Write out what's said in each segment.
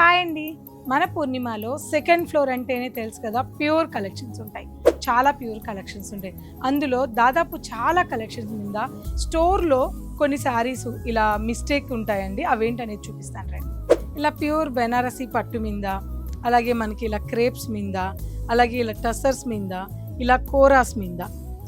Hi అండి. మన పూర్ణిమలో second floor అంటేనే తెలుసు కదా, ప్యూర్ కలెక్షన్స్ ఉంటాయి. చాలా ప్యూర్ కలెక్షన్స్ ఉంటాయి. అందులో దాదాపు చాలా కలెక్షన్స్ మీద స్టోర్లో కొన్ని శారీస్ ఇలా మిస్టేక్ ఉంటాయండి. అవేంటనేది చూపిస్తాను రండి. ఇలా ప్యూర్ బెనారసీ పట్టు మీద, అలాగే మనకి ఇలా క్రేప్స్ మీద, అలాగే ఇలా టసర్స్ మీద, ఇలా కోరాస్ మీద,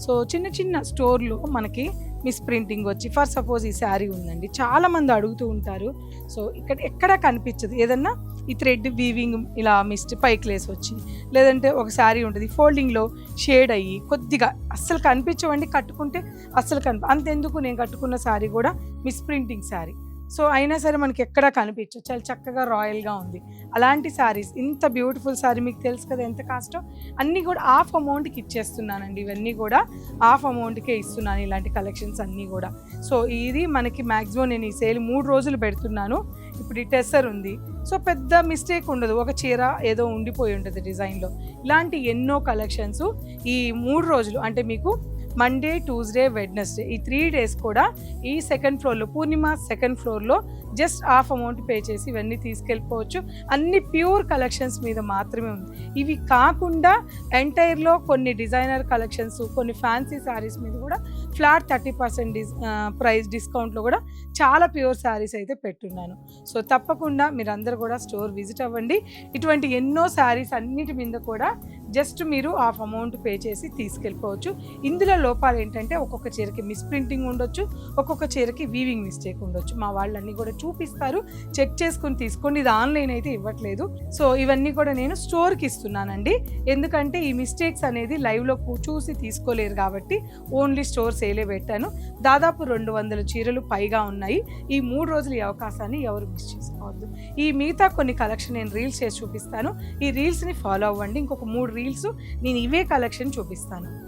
సో చిన్న చిన్న స్టోర్లో మనకి మిస్ ప్రింటింగ్ వచ్చి, ఫర్ సపోజ్ ఈ శారీ ఉందండి, చాలామంది అడుగుతూ ఉంటారు. సో ఇక్కడ ఎక్కడ కనిపించదు, ఏదన్నా ఈ థ్రెడ్ వీవింగ్ ఇలా మిస్ట్ పైకి లేసి వచ్చి, లేదంటే ఒక శారీ ఉంటుంది ఫోల్డింగ్లో షేడ్ అయ్యి కొద్దిగా అస్సలు కనిపించవండి, కట్టుకుంటే అస్సలు అంతెందుకు నేను కట్టుకున్న శారీ కూడా మిస్ ప్రింటింగ్ శారీ. సో అయినా సరే మనకి ఎక్కడా కనిపించదు, చాలా చక్కగా రాయల్గా ఉంది. అలాంటి శారీస్, ఇంత బ్యూటిఫుల్ శారీ మీకు తెలుసు కదా ఎంత కాస్టో, అన్నీ కూడా హాఫ్ అమౌంట్కి ఇచ్చేస్తున్నానండి. ఇవన్నీ కూడా హాఫ్ అమౌంట్కే ఇస్తున్నాను, ఇలాంటి కలెక్షన్స్ అన్నీ కూడా. సో ఇది మనకి మ్యాక్సిమం నేను ఈ సేల్ 3 రోజులు పెడుతున్నాను. ఇప్పుడు ఈ టెస్సర్ ఉంది, సో పెద్ద మిస్టేక్ ఉండదు, ఒక చీర ఏదో ఉండిపోయి ఉంటుంది డిజైన్లో. ఇలాంటి ఎన్నో కలెక్షన్స్ ఈ 3 రోజులు, అంటే మీకు మండే, ట్యూస్డే, వెడ్నెస్డే, ఈ 3 డేస్ కూడా ఈ సెకండ్ ఫ్లోర్లో, పూర్ణిమ సెకండ్ ఫ్లోర్లో జస్ట్ హాఫ్ అమౌంట్ పే చేసి ఇవన్నీ తీసుకెళ్ళిపోవచ్చు. అన్ని ప్యూర్ కలెక్షన్స్ మీద మాత్రమే ఉంది. ఇవి కాకుండా ఎంటైర్లో కొన్ని డిజైనర్ కలెక్షన్స్, కొన్ని ఫ్యాన్సీ శారీస్ మీద కూడా ఫ్లాట్ 30% ప్రైస్ డిస్కౌంట్లో కూడా చాలా ప్యూర్ శారీస్ అయితే పెట్టున్నాను. సో తప్పకుండా మీరందరూ కూడా స్టోర్ విజిట్ అవ్వండి. ఇటువంటి ఎన్నో శారీస్ అన్నిటి మీద కూడా జస్ట్ మీరు హాఫ్ అమౌంట్ పే చేసి తీసుకెళ్ళిపోవచ్చు. ఇందులో లోపాలు ఏంటంటే ఒక్కొక్క చీరకి మిస్ ప్రింటింగ్ ఉండొచ్చు, ఒక్కొక్క చీరకి వీవింగ్ మిస్టేక్ ఉండొచ్చు. మా వాళ్ళన్నీ కూడా చూపిస్తారు, చెక్ చేసుకుని తీసుకోండి. ఇది ఆన్లైన్ అయితే ఇవ్వట్లేదు. సో ఇవన్నీ కూడా నేను స్టోర్కి ఇస్తున్నానండి, ఎందుకంటే ఈ మిస్టేక్స్ అనేది లైవ్లో చూసి తీసుకోలేరు కాబట్టి ఓన్లీ స్టోర్ సేలే పెట్టాను. దాదాపు 200 చీరలు పైగా ఉన్నాయి. ఈ 3 రోజులు ఈ అవకాశాన్ని ఎవరు మిస్ చేసుకోవద్దు. ఈ మిగతా కొన్ని కలెక్షన్ నేను రీల్స్ చేసి చూపిస్తాను, ఈ రీల్స్ని ఫాలో అవ్వండి. ఇంకొక 3 రీల్స్ నేను ఇవే కలెక్షన్ చూపిస్తాను.